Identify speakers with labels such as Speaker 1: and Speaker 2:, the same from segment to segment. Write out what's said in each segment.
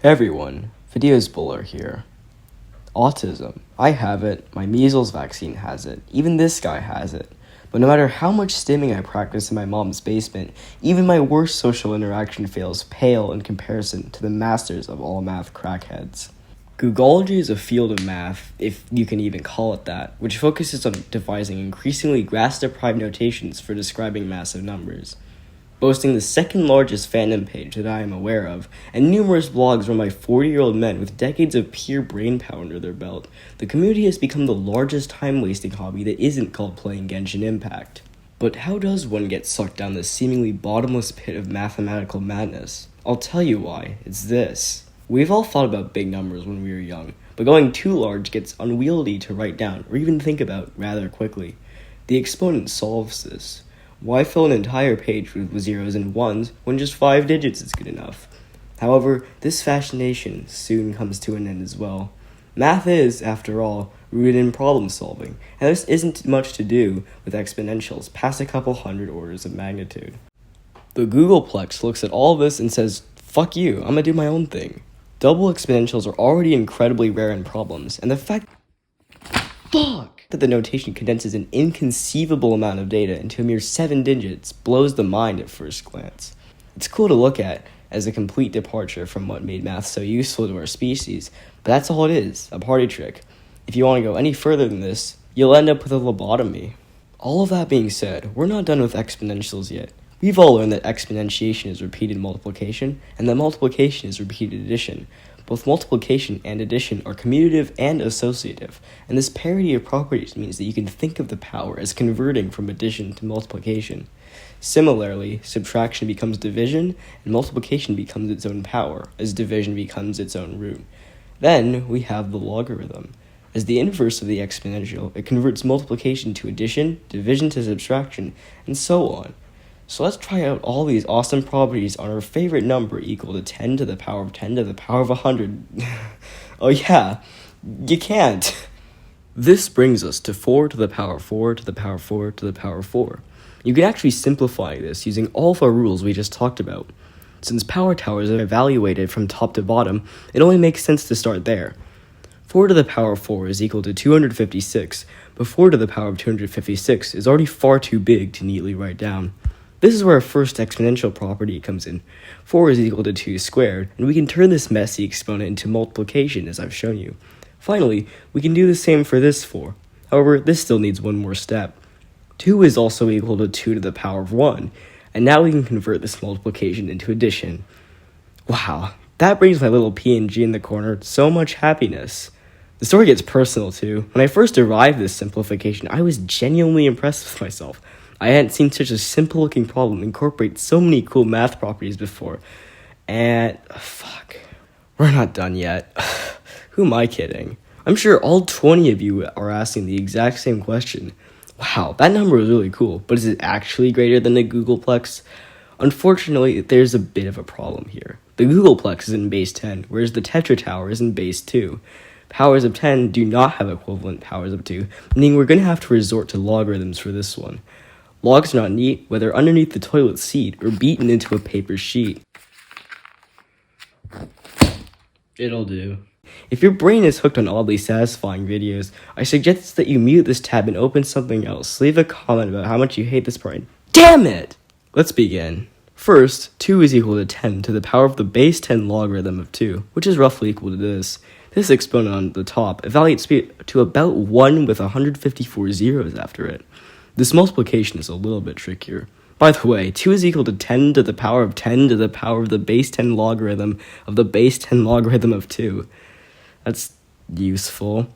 Speaker 1: Hey everyone, Videos Bowler here. Autism. I have it, my measles vaccine has it, even this guy has it. But no matter how much stimming I practice in my mom's basement, even my worst social interaction fails pale in comparison to the masters of all math crackheads. Googology is a field of math, if you can even call it that, which focuses on devising increasingly grass-deprived notations for describing massive numbers. Boasting the second largest fandom page that I am aware of, and numerous blogs run by 40-year-old men with decades of pure brainpower under their belt, the community has become the largest time-wasting hobby that isn't called playing Genshin Impact. But how does one get sucked down this seemingly bottomless pit of mathematical madness? I'll tell you why. It's this. We've all thought about big numbers when we were young, but going too large gets unwieldy to write down or even think about rather quickly. The exponent solves this. Why fill an entire page with zeros and ones when just 5 digits is good enough? However, this fascination soon comes to an end as well. Math is, after all, rooted in problem solving, and this isn't much to do with exponentials past a couple hundred orders of magnitude. The Googolplex looks at all of this and says, fuck you, I'm gonna do my own thing. Double exponentials are already incredibly rare in problems, and the fact that the notation condenses an inconceivable amount of data into a mere 7 digits blows the mind at first glance. It's cool to look at as a complete departure from what made math so useful to our species, but that's all it is, a party trick. If you want to go any further than this, you'll end up with a lobotomy. All of that being said, we're not done with exponentials yet. We've all learned that exponentiation is repeated multiplication, and that multiplication is repeated addition. Both multiplication and addition are commutative and associative, and this parity of properties means that you can think of the power as converting from addition to multiplication. Similarly, subtraction becomes division, and multiplication becomes its own power, as division becomes its own root. Then we have the logarithm. As the inverse of the exponential, it converts multiplication to addition, division to subtraction, and so on. So let's try out all these awesome properties on our favorite number equal to 10 to the power of 10 to the power of 100. Oh yeah, you can't. This brings us to 4 to the power 4 to the power 4 to the power 4. You can actually simplify this using all of our rules we just talked about. Since power towers are evaluated from top to bottom, it only makes sense to start there. 4 to the power 4 is equal to 256, but 4 to the power of 256 is already far too big to neatly write down. This is where our first exponential property comes in. 4 is equal to 2 squared, and we can turn this messy exponent into multiplication as I've shown you. Finally, we can do the same for this 4. However, this still needs one more step. 2 is also equal to 2 to the power of 1, and now we can convert this multiplication into addition. Wow, that brings my little PNG in the corner so much happiness. The story gets personal too. When I first arrived at this simplification, I was genuinely impressed with myself. I hadn't seen such a simple-looking problem incorporate so many cool math properties before. And, we're not done yet. Who am I kidding? I'm sure all 20 of you are asking the exact same question. Wow, that number is really cool, but is it actually greater than the Googolplex? Unfortunately, there's a bit of a problem here. The Googolplex is in base 10, whereas the Tetra Tower is in base 2. Powers of 10 do not have equivalent powers of 2, meaning we're going to have to resort to logarithms for this one. Logs are not neat, whether underneath the toilet seat or beaten into a paper sheet. It'll do. If your brain is hooked on oddly satisfying videos, I suggest that you mute this tab and open something else. Leave a comment about how much you hate this part. Damn it! Let's begin. First, 2 is equal to 10 to the power of the base 10 logarithm of 2, which is roughly equal to this. This exponent on the top evaluates to about 1 with 154 zeros after it. This multiplication is a little bit trickier. By the way, 2 is equal to 10 to the power of 10 to the power of the base 10 logarithm of the base 10 logarithm of 2. That's useful.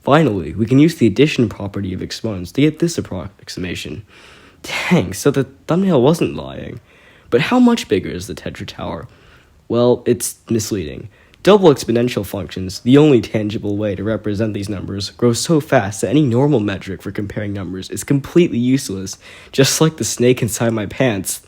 Speaker 1: Finally, we can use the addition property of exponents to get this approximation. Dang, so the thumbnail wasn't lying. But how much bigger is the Tetra Tower? Well, it's misleading. Double exponential functions, the only tangible way to represent these numbers, grow so fast that any normal metric for comparing numbers is completely useless, just like the snake inside my pants.